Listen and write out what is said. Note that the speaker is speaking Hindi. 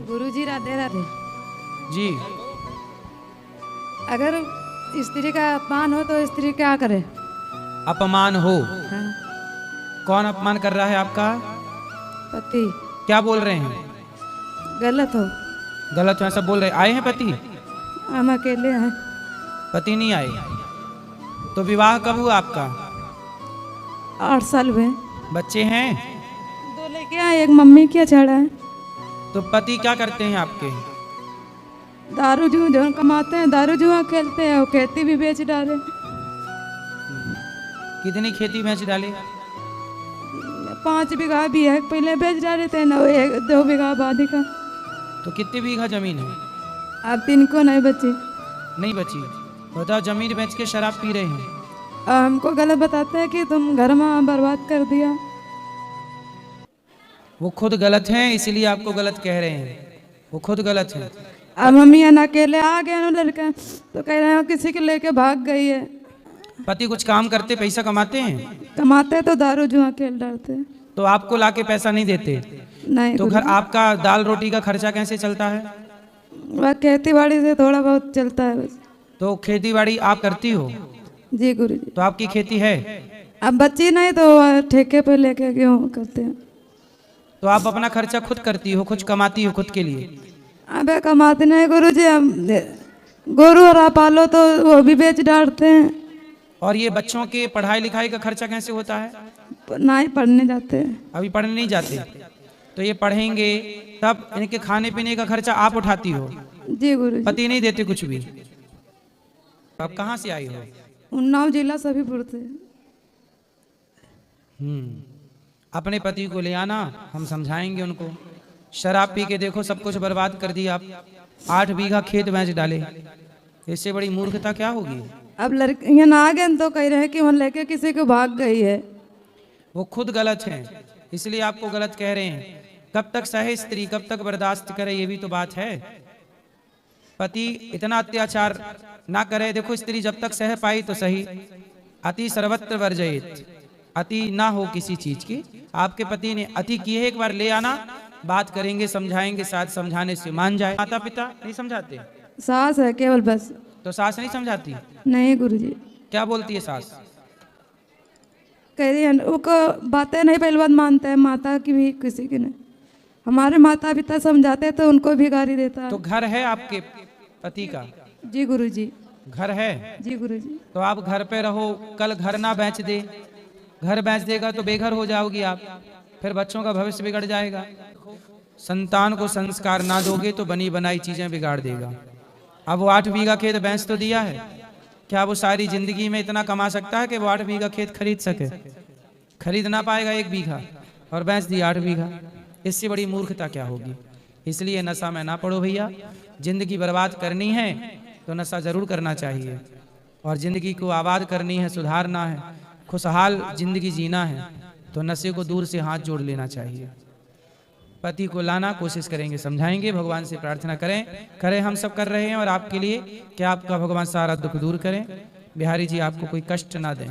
गुरुजी राधे राधे। जी। अगर स्त्री का अपमान हो तो स्त्री क्या करे? अपमान हो? हाँ, कौन अपमान कर रहा है आपका? पति। क्या बोल रहे हैं? गलत हो? गलत हो ऐसा बोल रहे? आए हैं पति? हम अकेले हैं। पति नहीं आए? तो विवाह कब हुआ आपका? 8 साल हुए। बच्चे हैं? 2 लेके आए, एक मम्मी क्या छड़ा है। तो पति क्या करते हैं आपके? दारू जुआ जो कमाते हैं, दारू जुआ खेलते हैं, वो खेती भी बेच डाले। कितनी खेती बेच डाले? 5 बीघा भी है, पहले बेच डाले थे ना, 1-2 बीघा आबादी का। तो कितनी बीघा जमीन है? अब 3 को नहीं बची। नहीं बची? बताओ, जमीन बेच के शराब पी रहे हैं। हमको गलत बताते हैं कि तुम घर में बर्बाद कर दिया। वो खुद गलत हैं, इसलिए आपको गलत कह रहे हैं। वो खुद गलत हैं। अब मम्मी अन अकेले आ गए ना लड़का, तो कह रहे हैं किसी के लेके भाग गई है। पति कुछ काम करते, पैसा कमाते हैं? कमाते तो दारू जुआ खेल डालते। तो आपको लाके पैसा नहीं देते? नहीं तो घर आपका दाल रोटी का खर्चा कैसे चलता है? वह खेती बाड़ी से थोड़ा बहुत चलता है बस। तो खेती बाड़ी आप करती हो? जी गुरुजी। तो आपकी खेती है? अब बच्ची नहीं तो ठेके पे लेके क्यों करते हैं। तो आप अपना खर्चा खुद करती हो, खुद कमाती हो खुद के लिए? अबे कमाते नहीं गुरुजी, हम गोरू और पालो तो वो भी बेच डालते हैं। और ये बच्चों के पढ़ाई लिखाई का खर्चा कैसे होता है? नहीं पढ़ने जाते। अभी पढ़ने नहीं जाते? तो ये पढ़ेंगे तब इनके खाने पीने का खर्चा आप उठाती हो? जी गुरुजी। पति नहीं देते कुछ भी? आप कहाँ से आई हो? उन्नाव जिला सभीपुर से। अपने पति को ले आना, हम समझाएंगे उनको। शराब पी के देखो सब कुछ बर्बाद कर दिया आप। 8 बीघा खेत बेच डाले। इससे बड़ी मूर्खता क्या होगी? अब लड़कियां ना आ गए तो कह रहे हैं कि वहाँ लेके किसी को भाग गई है। वो खुद गलत हैं, इसलिए आपको गलत कह रहे हैं। कब तक सहे स्त्री, कब तक बर्दाश्त करे, ये भी तो बात है। पति इतना अत्याचार ना करे। देखो, स्त्री जब तक सह पाई तो सही। अति सर्वत्र वर्जयेत। अति ना हो किसी चीज की। आपके पति ने अति की है, एक बार ले आना, बात करेंगे, समझाएंगे, साथ समझाने से मान जाए। माता पिता नहीं समझाते? सास है केवल बस। तो सास नहीं समझाती? नहीं गुरुजी। क्या बोलती है सास? कह रही है उनको बातें नहीं पहले बात मानते हैं, माता की भी किसी की नहीं। हमारे माता पिता समझाते तो उनको भी गाली देता है। तो घर है आपके पति का? जी गुरुजी। घर है? जी गुरुजी। तो आप घर पे रहो, कल घर ना बेच दे। घर बेच देगा तो बेघर हो जाओगी आप, फिर बच्चों का भविष्य बिगड़ जाएगा। संतान को संस्कार ना दोगे तो बनी बनाई चीजें बिगाड़ देगा। अब वो 8 बीघा खेत बेच तो दिया है, क्या वो सारी जिंदगी में इतना कमा सकता है कि वो 8 बीघा खेत खरीद सके? खरीद ना पाएगा 1 बीघा, और बेच दिया 8 बीघा। इससे बड़ी मूर्खता क्या होगी? इसलिए नशा में ना पड़ो भैया। जिंदगी बर्बाद करनी है तो नशा जरूर करना चाहिए, और जिंदगी को आबाद करनी है, सुधारना है, खुशहाल जिंदगी जीना है, तो नशे को दूर से हाथ जोड़ लेना चाहिए। पति को लाना कोशिश करेंगे, समझाएंगे, भगवान से प्रार्थना करें हम सब कर रहे हैं। और आपके लिए कि आपका भगवान सारा दुख दूर करें, बिहारी जी आपको कोई कष्ट ना दें।